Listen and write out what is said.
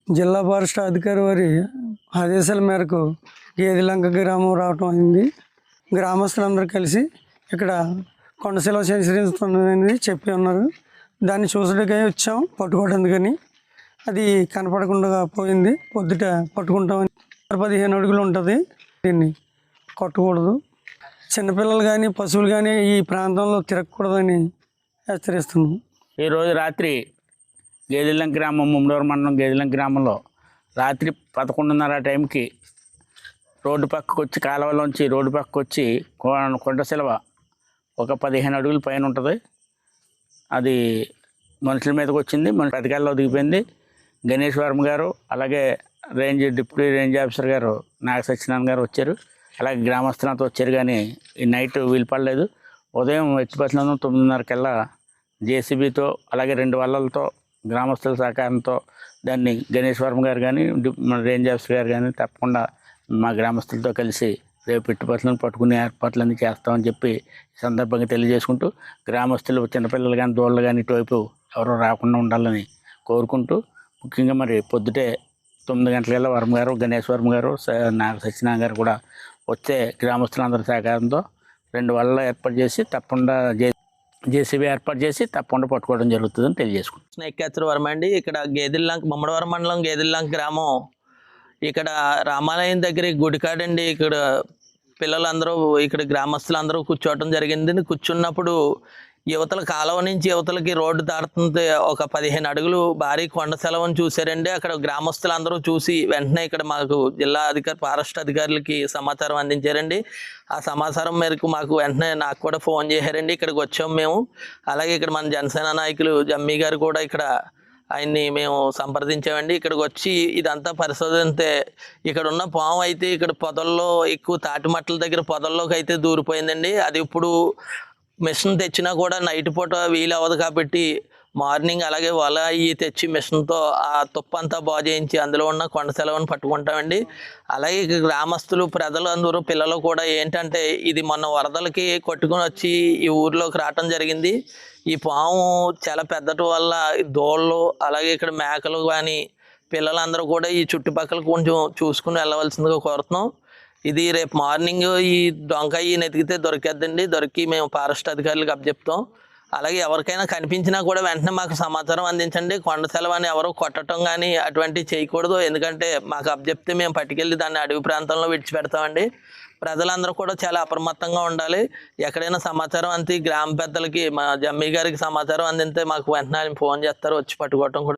జిల్లా ఫారెస్ట్ అధికారి వారి ఆదేశాల మేరకు గేదెలంక గ్రామం రావటం అయింది. గ్రామస్తులందరూ కలిసి ఇక్కడ కొండ సెలవు సేకరిస్తున్నదని చెప్పి ఉన్నారు. దాన్ని చూసడానికై వచ్చాం, పట్టుకోవడానికని. అది కనపడకుండా పోయింది. పొద్దుట పట్టుకుంటామని 15 అడుగులు ఉంటుంది. దీన్ని కొట్టకూడదు. చిన్నపిల్లలు కానీ పశువులు కానీ ఈ ప్రాంతంలో తిరగకూడదని హెచ్చరిస్తున్నాం. ఈరోజు రాత్రి గేదెలంక గ్రామం, ముమ్మడవరం మండలం గేదెలంక గ్రామంలో రాత్రి 11:30 టైంకి రోడ్డు పక్కకు వచ్చి, కాలువలోంచి రోడ్డు పక్కకు వచ్చి కొండ సెలవ ఒక 15 అడుగుల పైన ఉంటుంది. అది మనుషుల మీదకి వచ్చింది. మన పథకాల్లో దిగిపోయింది. గణేష్ వర్మ గారు, అలాగే డిప్యూటీ రేంజ్ ఆఫీసర్ గారు నాగ సత్యనారాయణ గారు వచ్చారు. అలాగే గ్రామస్తులతో వచ్చారు. కానీ ఈ నైట్ వీలు పడలేదు. ఉదయం ఎత్తిపట్నం 9:30 కల్లా జేసీబీతో, అలాగే 2 వల్లలతో, గ్రామస్తుల సహకారంతో దాన్ని గణేష్ వర్మ గారు కానీ మన రేంజ్ ఆఫీసర్ గారు కానీ తప్పకుండా మా గ్రామస్తులతో కలిసి రేపు ఎత్తిపట్లను పట్టుకునే ఏర్పాట్లన్నీ చేస్తామని చెప్పి ఈ సందర్భంగా తెలియజేసుకుంటూ, గ్రామస్తులు చిన్నపిల్లలు కానీ దోళ్ళు కానీ ఇటువైపు ఎవరో రాకుండా ఉండాలని కోరుకుంటూ, ముఖ్యంగా మరి పొద్దుటే 9 గంటలకల్లా వర్మ గారు, గణేష్ వర్మ గారు, నాగ సత్యనారాయణ గారు కూడా వచ్చే గ్రామస్తులందరి సహకారంతో 2 వల్ల ఏర్పాటు చేసి తప్పకుండా జేసీబీ ఏర్పాటు చేసి తప్పకుండా పట్టుకోవడం జరుగుతుందని తెలియజేసుకుంటాం. స్నేక్కేశ్వర వర్మ అండి. ఇక్కడ గేదెలంక, ముమ్మడవరం మండలం గేదెలంక గ్రామం. ఇక్కడ రామాలయం దగ్గర గుడికాడండి. ఇక్కడ పిల్లలందరూ, ఇక్కడ గ్రామస్తులందరూ కూర్చోవటం జరిగింది. కూర్చున్నప్పుడు యువతల కాలువ నుంచి యువతలకి రోడ్డు దాటుతుంది ఒక 15 అడుగులు భారీ కొండ సెలవుని చూశారండి. అక్కడ గ్రామస్తులందరూ చూసి వెంటనే ఇక్కడ మాకు జిల్లా అధికారి, ఫారెస్ట్ అధికారులకి సమాచారం అందించారండి. ఆ సమాచారం మేరకు మాకు వెంటనే నాకు కూడా ఫోన్ చేశారండి. ఇక్కడికి వచ్చాము మేము. అలాగే ఇక్కడ మన జనసేన నాయకులు జమ్మీ గారు కూడా ఇక్కడ ఆయన్ని మేము సంప్రదించామండి. ఇక్కడికి వచ్చి ఇదంతా పరిశోధిస్తే ఇక్కడ ఉన్న పాము అయితే ఇక్కడ పొదల్లో, ఎక్కువ తాటిమట్టల దగ్గర పొదల్లోకి అయితే దూరిపోయిందండి. అది ఇప్పుడు మిషన్ తెచ్చినా కూడా నైట్ పూట వీలు అవ్వదు కాబట్టి మార్నింగ్ అలాగే వల అవి తెచ్చి మిషన్తో ఆ తుప్పంతా బాగు చేయించి అందులో ఉన్న కొండ సెలవుని పట్టుకుంటామండి. అలాగే గ్రామస్తులు, ప్రజలు అందరూ, పిల్లలు కూడా ఏంటంటే ఇది మొన్న వరదలకి కొట్టుకుని వచ్చి ఈ ఊర్లోకి రావటం జరిగింది. ఈ పాము చాలా పెద్దటి వల్ల దోళ్ళు, అలాగే ఇక్కడ మేకలు కానీ పిల్లలందరూ కూడా ఈ చుట్టుపక్కల కొంచెం చూసుకుని వెళ్ళవలసిందిగా కోరుతున్నాం. ఇది రేపు మార్నింగ్ ఈ డొంకాయి నెతికితే దొరికేద్దండి. దొరికి మేము ఫారెస్ట్ అధికారులకు అప్పచెప్తాం. అలాగే ఎవరికైనా కనిపించినా కూడా వెంటనే మాకు సమాచారం అందించండి. కొండ సెలవుని ఎవరు కొట్టడం కానీ అటువంటివి చేయకూడదు. ఎందుకంటే మాకు అప్పచెప్తే మేము పట్టుకెళ్ళి దాన్ని అడవి ప్రాంతంలో విడిచిపెడతామండి. ప్రజలందరూ కూడా చాలా అప్రమత్తంగా ఉండాలి. ఎక్కడైనా సమాచారం అంతే గ్రామ పెద్దలకి, మా జమ్మీ గారికి సమాచారం అందితే మాకు వెంటనే ఫోన్ చేస్తారు, వచ్చి పట్టుకోవటం కూడా